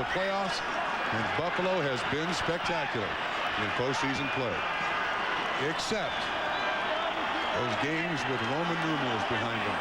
the playoffs, and Buffalo has been spectacular in postseason play. Except those games with Roman numerals behind them.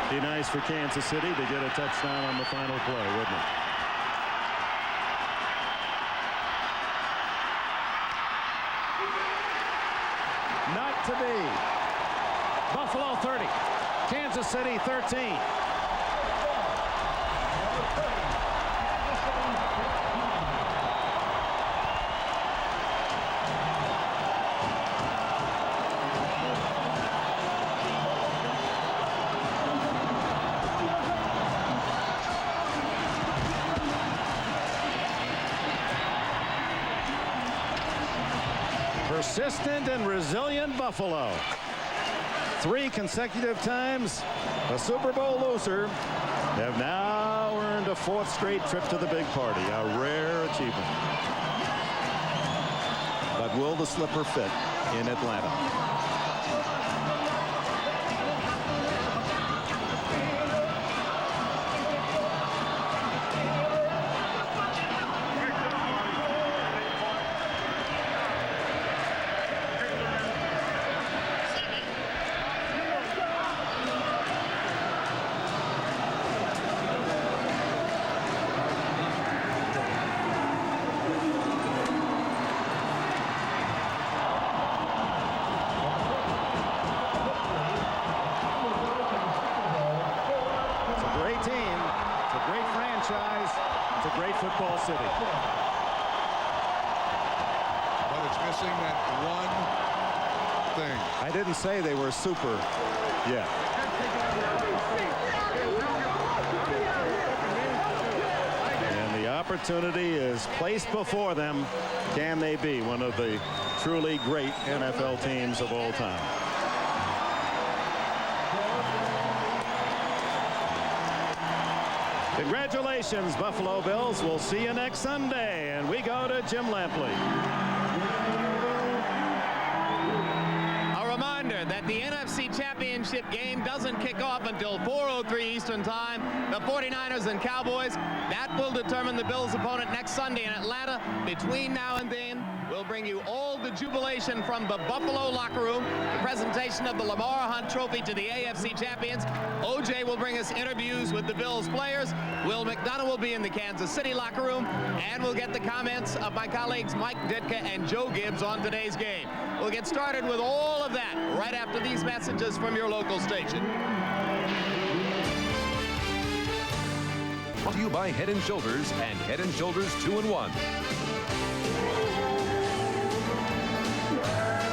Be nice for Kansas City to get a touchdown on the final play, wouldn't it? Not to be. Buffalo 30. Kansas City 13. Persistent and resilient Buffalo. 3 consecutive times a Super Bowl loser have now earned a 4th straight trip to the big party. A rare achievement. But will the slipper fit in Atlanta? It's a great football city. But it's missing that one thing. I didn't say they were super yet. And the opportunity is placed before them. Can they be one of the truly great NFL teams of all time? Congratulations, Buffalo Bills. We'll see you next Sunday. And we go to Jim Lampley. A reminder that the NFC Championship game doesn't kick off until 4:03 Eastern Time. The 49ers and Cowboys, that will determine the Bills' opponent next Sunday in Atlanta. Between now and then, we'll bring you all the jubilation from the Buffalo locker room, the presentation of the Lamar Hunt Trophy to the AFC champions. OJ will bring us interviews with the Bills players. Will McDonough will be in the Kansas City locker room, and we'll get the comments of my colleagues Mike Ditka and Joe Gibbs on today's game. We'll get started with all of that right after these messages from your local station. Brought to you by Head & Shoulders and Head & Shoulders 2-in-1.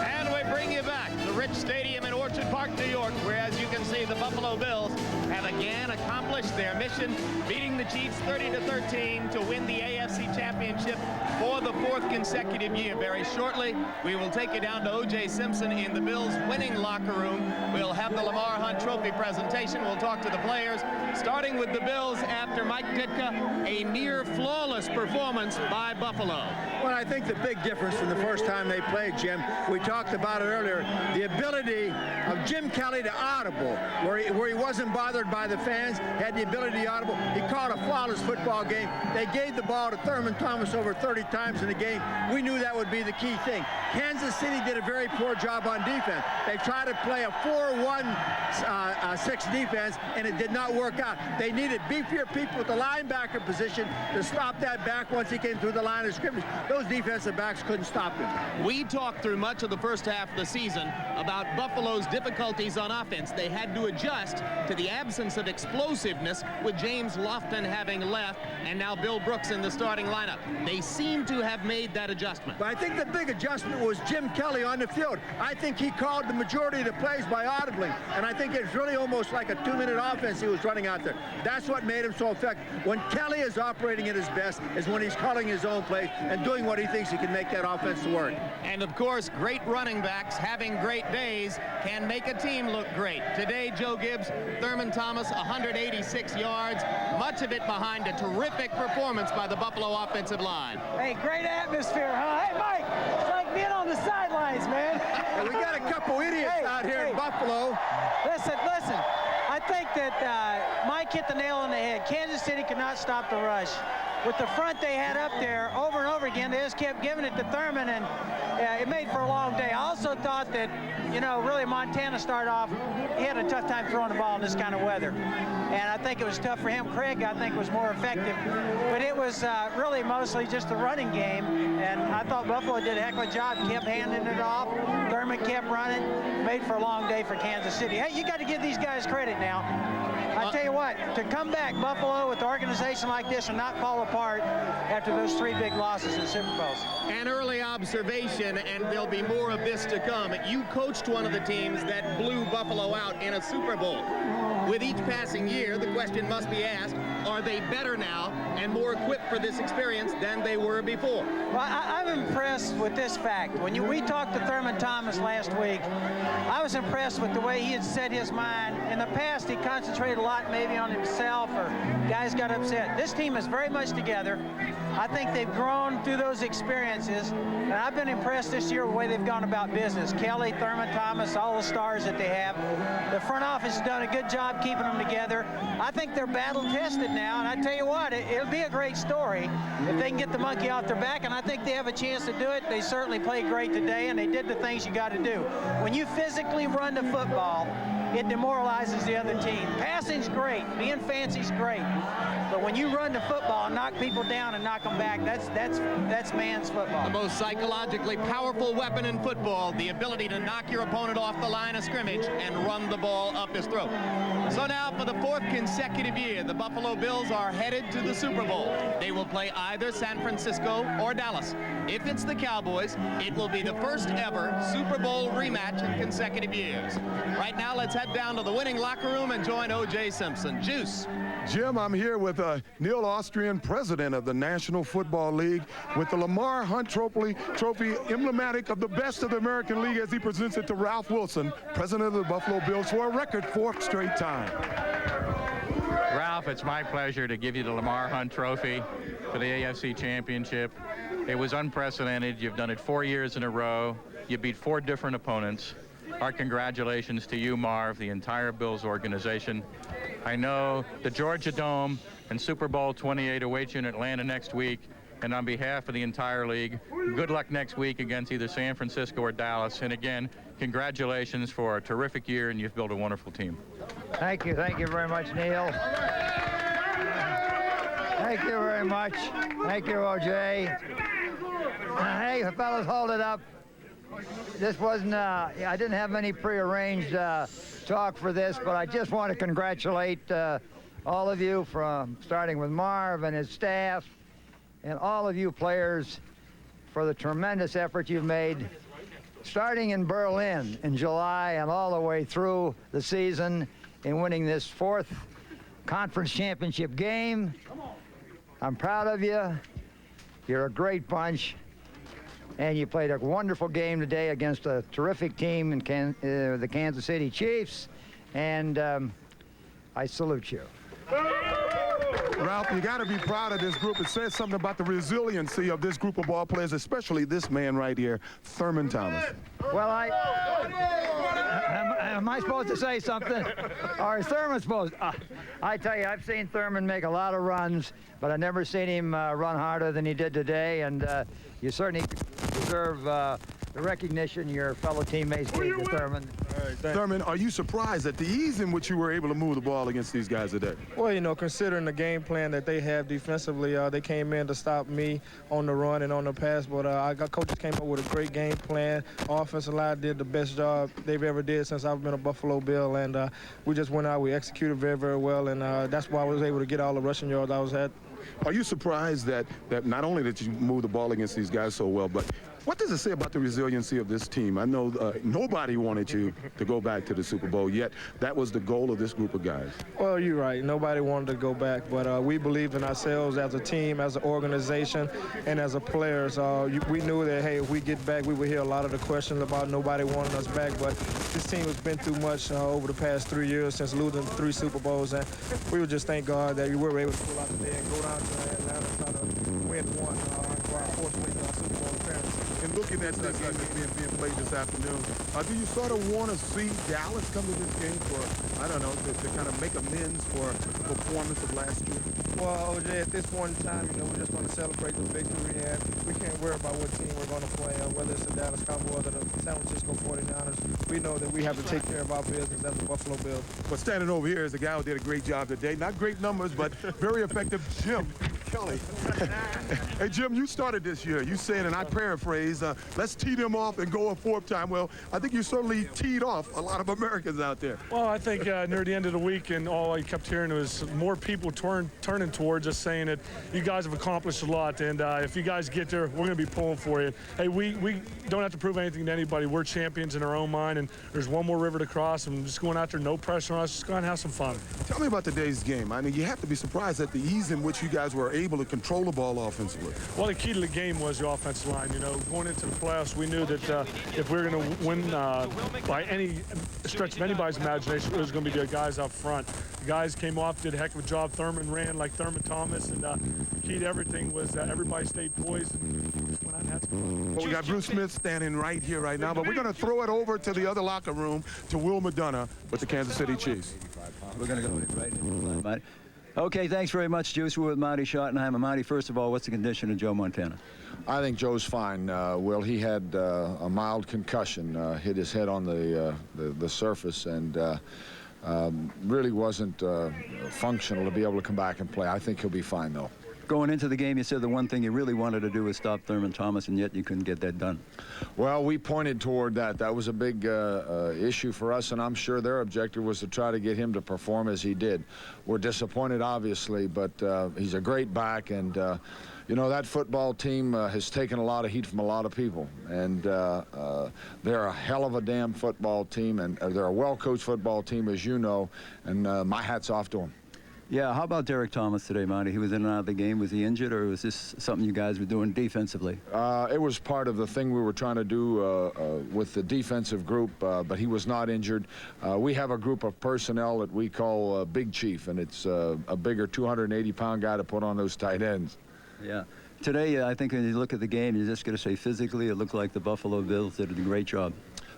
And we bring you back to the Rich Stadium in Orchard Park, New York, where, as you can see, the Buffalo Bills have again accomplished their mission, beating the Chiefs 30-13 to win the AFC Championship for the 4th consecutive year. Very shortly, we will take you down to O.J. Simpson in the Bills' winning locker room. We'll have the Lamar Hunt Trophy presentation. We'll talk to the players, starting with the Bills after Mike Ditka, a near flawless performance by Buffalo. Well, I think the big difference from the first time they played, Jim, we talked about it earlier, the ability of Jim Kelly to audible, where he wasn't bothered by the fans, had the ability to audible. He called a flawless football game. They gave the ball to Thurman Thomas over 30 times in the game. We knew that would be the key thing. Kansas City did a very poor job on defense. They tried to play a 4-1-6 defense, and it did not work out. They needed beefier people at the linebacker position to stop that back once he came through the line of scrimmage. Those defensive backs couldn't stop him. We talked through much of the first half of the season about Buffalo's difficulties on offense. They had to adjust to the absence of explosiveness with James Lofton having left and now Bill Brooks in the starting lineup. They seem to have made that adjustment. But I think the big adjustment was Jim Kelly on the field. I think he called the majority of the plays by audibling, and I think it's really almost like a 2-minute offense he was running out there. That's what made him so effective. When Kelly is operating at his best is when he's calling his own plays and doing what he thinks he can make that offense work. And of course, great running backs having great days can make a team look great. Today, Joe Gibbs, Thurman Thomas, 186 yards, much of it behind a terrific performance by the Buffalo offensive line. Hey, great atmosphere, huh? Hey, Mike, it's like being on the sidelines, man. Yeah, we got a couple idiots out here in Buffalo. Listen. I think that Mike hit the nail on the head. Kansas City could not stop the rush. with the front they had up there over and over again, they just kept giving it to Thurman, and it made for a long day. I also thought that, really Montana started off, he had a tough time throwing the ball in this kind of weather. And I think it was tough for him. Craig, I think, was more effective. But it was really mostly just a running game. And I thought Buffalo did a heck of a job, kept handing it off. Thurman kept running, made for a long day for Kansas City. Hey, you got to give these guys credit now. I tell you what, to come back, Buffalo, with an organization like this and not fall apart after those 3 big losses in Super Bowls. An early observation, and there'll be more of this to come. You coached one of the teams that blew Buffalo out in a Super Bowl. With each passing year, the question must be asked, are they better now and more equipped for this experience than they were before? Well, I'm impressed with this fact. When we talked to Thurman Thomas last week, I was impressed with the way he had set his mind. In the past, he concentrated a lot maybe on himself, or guys got upset. This team is very much together. I think they've grown through those experiences, and I've been impressed this year with the way they've gone about business. Kelly, Thurman Thomas, all the stars that they have. The front office has done a good job keeping them together. I think they're battle-tested now, and I tell you what, it'll be a great story if they can get the monkey off their back, and I think they have a chance to do it. They certainly played great today, and they did the things you got to do. When you physically run the football, it demoralizes the other team. Passing's great, being fancy's great, but when you run the football and knock people down and knock them back, that's man's football. The most psychologically powerful weapon in football, the ability to knock your opponent off the line of scrimmage and run the ball up his throat. So now, for the 4th consecutive year, the Buffalo Bills are headed to the Super Bowl. They will play either San Francisco or Dallas. If it's the Cowboys, it will be the first ever Super Bowl rematch in consecutive years. Right now, let's head down to the winning locker room and join O.J. Simpson. Juice. Jim, I'm here with Neil Austrian, president of the National Football League, with the Lamar Hunt Trophy emblematic of the best of the American League as he presents it to Ralph Wilson, president of the Buffalo Bills, for a record 4th straight time. Ralph, it's my pleasure to give you the Lamar Hunt Trophy for the AFC Championship. It was unprecedented. You've done it 4 years in a row. You beat 4 different opponents. Our congratulations to you, Marv, the entire Bills organization. I know the Georgia Dome and Super Bowl 28 await you in Atlanta next week. And on behalf of the entire league, good luck next week against either San Francisco or Dallas. And again, congratulations for a terrific year, and you've built a wonderful team. Thank you very much, Neil. Thank you very much. Thank you, O.J. Hey, fellas, hold it up. This wasn't, I didn't have any prearranged talk for this, but I just want to congratulate all of you, from starting with Marv and his staff, and all of you players for the tremendous effort you've made, starting in Berlin in July and all the way through the season in winning this 4th conference championship game. I'm proud of you. You're a great bunch. And you played a wonderful game today against a terrific team in the Kansas City Chiefs. And I salute you. Ralph, you got to be proud of this group. It says something about the resiliency of this group of ball players, especially this man right here, Thurman Thomas. Well, am I supposed to say something? Or is Thurman supposed to? I tell you, I've seen Thurman make a lot of runs, but I've never seen him run harder than he did today. And you certainly deserve the recognition your fellow teammates gave to Thurman. Thurman, are you surprised at the ease in which you were able to move the ball against these guys today? Well, considering the game plan that they have defensively, they came in to stop me on the run and on the pass, but coaches came up with a great game plan. Offensive line did the best job they've ever did since I've been a Buffalo Bill, and we just went out, we executed very, very well, and that's why I was able to get all the rushing yards I was at. Are you surprised that not only that you moved the ball against these guys so well, but what does it say about the resiliency of this team? I know nobody wanted you to go back to the Super Bowl, yet that was the goal of this group of guys. Well, you're right. Nobody wanted to go back, but we believed in ourselves as a team, as an organization, and as a players. We knew that, hey, if we get back, we would hear a lot of the questions about nobody wanting us back, but this team has been through much over the past 3 years since losing 3 Super Bowls, and we would just thank God that we were able to pull out today and go down to Atlanta and try to win one for our 4th Super Bowl appearance. And looking at this game that's being played this afternoon, do you sort of want to see Dallas come to this game for, I don't know, to kind of make amends for the performance of last year? Well, OJ, at this point in time, we're just going to celebrate the victory, and we can't worry about what team we're going to play, whether it's the Dallas Cowboys or the San Francisco 49ers. We know that we have to take care of our business as the Buffalo Bills. But standing over here is a guy who did a great job today. Not great numbers, but very effective, Jim Kelly. Hey, Jim, you started this year. You said, and I paraphrase, let's tee them off and go a fourth time. Well, I think you certainly teed off a lot of Americans out there. Well, I think near the end of the week, and all I kept hearing was more people turning towards us, saying that you guys have accomplished a lot, and if you guys get there, we're going to be pulling for you. Hey, we don't have to prove anything to anybody. We're champions in our own mind, and there's one more river to cross, and just going out there, no pressure on us, just go and have some fun. Tell me about today's game. I mean, you have to be surprised at the ease in which you guys were able to control the ball offensively. Well, the key to the game was the offensive line. Going into the playoffs, we knew that if we were going to win by any stretch of anybody's imagination, it was going to be the guys up front. The guys came off, did a heck of a job. Thurman ran like Thurman Thomas, and the key to everything was that everybody stayed poised and just went out and had some fun. Well, we got Bruce Smith standing right here right now, but we're going to throw it over to the other locker room to Will McDonough with the Kansas City Chiefs. We're going to go right into that. Okay, thanks very much, Juice. We're with Marty Schottenheimer. And Marty, first of all, what's the condition of Joe Montana? I think Joe's fine. Will, he had a mild concussion, hit his head on the surface, and really wasn't functional to be able to come back and play. I think he'll be fine, though. Going into the game, you said the one thing you really wanted to do was stop Thurman Thomas, and yet you couldn't get that done. Well, we pointed toward that. That was a big issue for us, and I'm sure their objective was to try to get him to perform as he did. We're disappointed, obviously, but he's a great back, and that football team has taken a lot of heat from a lot of people, and they're a hell of a damn football team, and they're a well-coached football team, as you know, and my hat's off to them. Yeah, how about Derek Thomas today, Monty? He was in and out of the game. Was he injured, or was this something you guys were doing defensively? It was part of the thing we were trying to do with the defensive group, but he was not injured. We have a group of personnel that we call Big Chief, and it's a bigger 280-pound guy to put on those tight ends. Yeah. Today, I think when you look at the game, you're just going to say physically, it looked like the Buffalo Bills did a great job.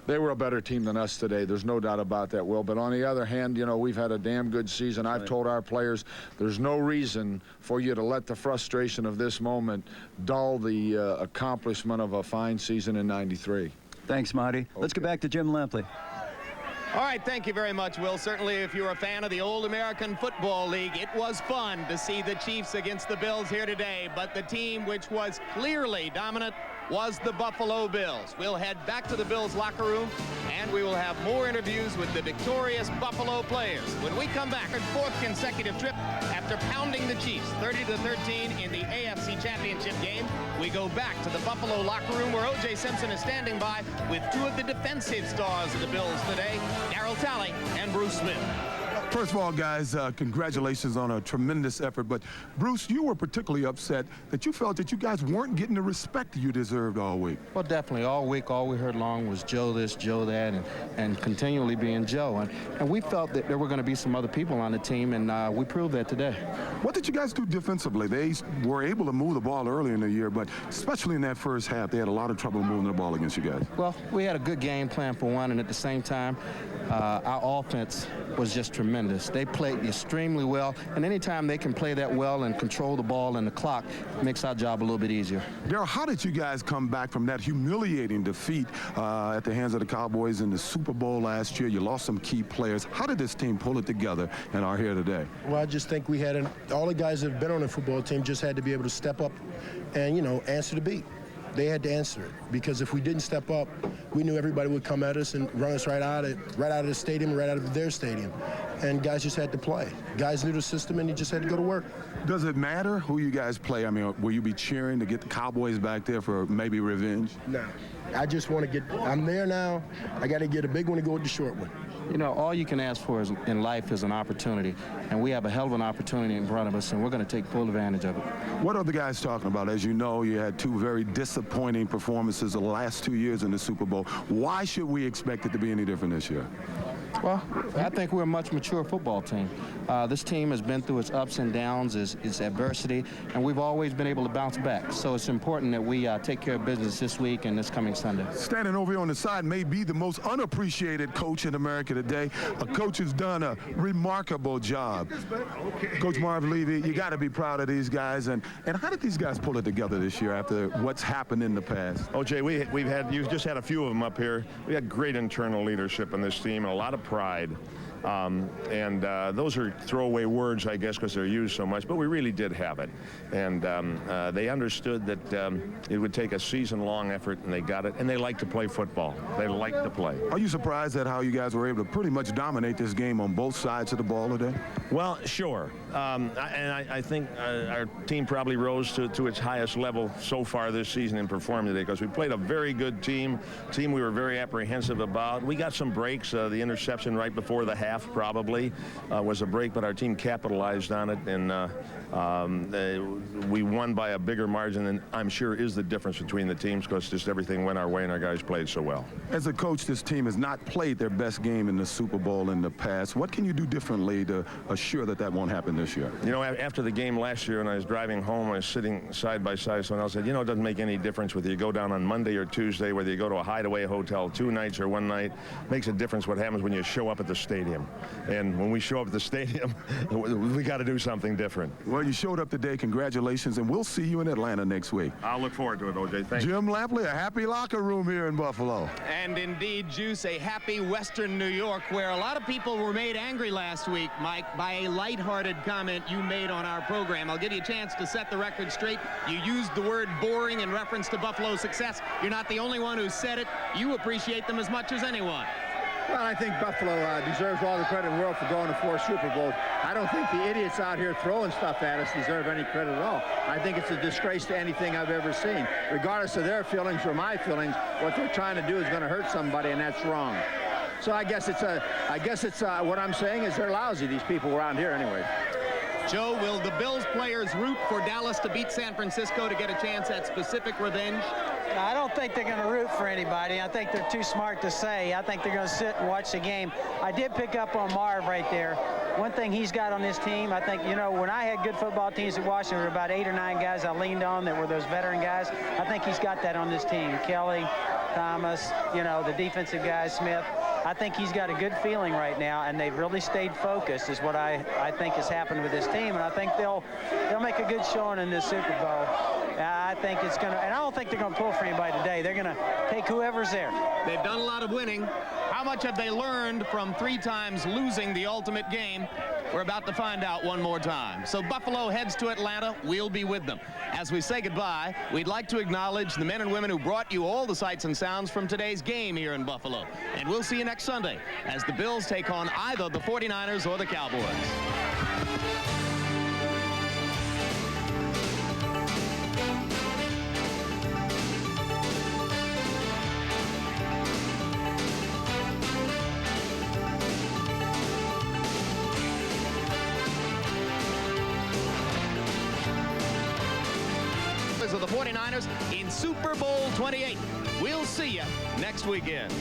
They were a better team than us today. There's no doubt about that, Will. But on the other hand, we've had a damn good season. I've told our players there's no reason for you to let the frustration of this moment dull the accomplishment of a fine season in '93. Thanks, Marty. Okay. Let's get back to Jim Lampley. All right, thank you very much, Will. Certainly, if you're a fan of the old American Football League, it was fun to see the Chiefs against the Bills here today. But the team which was clearly dominant was the Buffalo Bills. We'll head back to the Bills locker room, and we will have more interviews with the victorious Buffalo players when we come back. Our fourth consecutive trip after pounding the Chiefs 30-13 in the AFC Championship game. We go back to the Buffalo locker room where O.J. Simpson is standing by with two of the defensive stars of the Bills today, Darryl Talley and Bruce Smith. First of all, guys, congratulations on a tremendous effort. But, Bruce, you were particularly upset that you felt that you guys weren't getting the respect you deserved all week. Well, definitely. All week, all we heard long was Joe this, Joe that, and continually being Joe. And we felt that there were going to be some other people on the team, and we proved that today. What did you guys do defensively? They were able to move the ball early in the year, but especially in that first half, they had a lot of trouble moving the ball against you guys. Well, we had a good game plan for one, and at the same time, our offense was just tremendous. They played extremely well, and anytime they can play that well and control the ball and the clock, makes our job a little bit easier. Darryl, how did you guys come back from that humiliating defeat at the hands of the Cowboys in the Super Bowl last year? You lost some key players. How did this team pull it together and are here today? Well, I just think we had all the guys that have been on the football team just had to be able to step up and, answer the beat. They had to answer it, because if we didn't step up, we knew everybody would come at us and run us right out of the stadium, right out of their stadium. And guys just had to play. Guys knew the system, and you just had to go to work. Does it matter who you guys play? I mean, will you be cheering to get the Cowboys back there for maybe revenge? No. I just want to I'm there now. I got to get a big one to go with the short one. All you can ask for in life is an opportunity, and we have a hell of an opportunity in front of us, and we're going to take full advantage of it. What are the guys talking about? As you know, you had two very disappointing performances the last 2 years in the Super Bowl. Why should we expect it to be any different this year? Well, I think we're a much mature football team. This team has been through its ups and downs, its adversity, and we've always been able to bounce back. So it's important that we take care of business this week and this coming Sunday. Standing over here on the side may be the most unappreciated coach in America today. A coach who's done a remarkable job. Coach Marv Levy, you got to be proud of these guys. And how did these guys pull it together this year after what's happened in the past? OJ, you've just had a few of them up here. We had great internal leadership on this team and a lot of pride. Those are throwaway words, I guess, because they're used so much, but we really did have it. And they understood that it would take a season-long effort, and they got it. And they like to play football. They like to play. Are you surprised at how you guys were able to pretty much dominate this game on both sides of the ball today? Well, sure. I think our team probably rose to its highest level so far this season in performing today, because we played a very good team we were very apprehensive about. We got some breaks. The interception right before the half probably was a break, but our team capitalized on it, and we won by a bigger margin than I'm sure is the difference between the teams, because just everything went our way and our guys played so well. As a coach, this team has not played their best game in the Super Bowl in the past. What can you do differently to assure that won't happen this year? You know, after the game last year, when I was driving home, I was sitting side by side with someone else, said, you know, it doesn't make any difference whether you go down on Monday or Tuesday, whether you go to a hideaway hotel 2 nights or 1 night. It makes a difference what happens when you show up at the stadium. And when we show up at the stadium, we got to do something different. Well, you showed up today. Congratulations, and we'll see you in Atlanta next week. I'll look forward to it, OJ. Thank you. Jim Lampley, a happy locker room here in Buffalo. And indeed, Juice, a happy Western New York, where a lot of people were made angry last week, Mike, by a lighthearted comment you made on our program. I'll give you a chance to set the record straight. You used the word boring in reference to Buffalo's success. You're not the only one who said it. You appreciate them as much as anyone. Well, I think Buffalo deserves all the credit in the world for going to 4 Super Bowls. I don't think the idiots out here throwing stuff at us deserve any credit at all. I think it's a disgrace to anything I've ever seen. Regardless of their feelings or my feelings, what they're trying to do is going to hurt somebody, and that's wrong. So I guess what I'm saying is they're lousy, these people around here anyway. Joe, will the Bills players root for Dallas to beat San Francisco to get a chance at specific revenge? I don't think they're going to root for anybody. I think they're too smart to say. I think they're going to sit and watch the game. I did pick up on Marv right there. One thing he's got on this team, I think, you know, when I had good football teams at Washington, there were about 8 or 9 guys I leaned on that were those veteran guys. I think he's got that on this team. Kelly, Thomas, you know, the defensive guys, Smith. I think he's got a good feeling right now, and they've really stayed focused is what I think has happened with this team, and I think they'll make a good showing in this Super Bowl. I think it's going to, and I don't think they're going to pull for anybody today. They're going to take whoever's there. They've done a lot of winning. How much have they learned from 3 times losing the ultimate game? We're about to find out one more time. So Buffalo heads to Atlanta. We'll be with them. As we say goodbye, we'd like to acknowledge the men and women who brought you all the sights and sounds from today's game here in Buffalo. And we'll see you next Sunday as the Bills take on either the 49ers or the Cowboys. Of the 49ers in Super Bowl 28. We'll see you next weekend.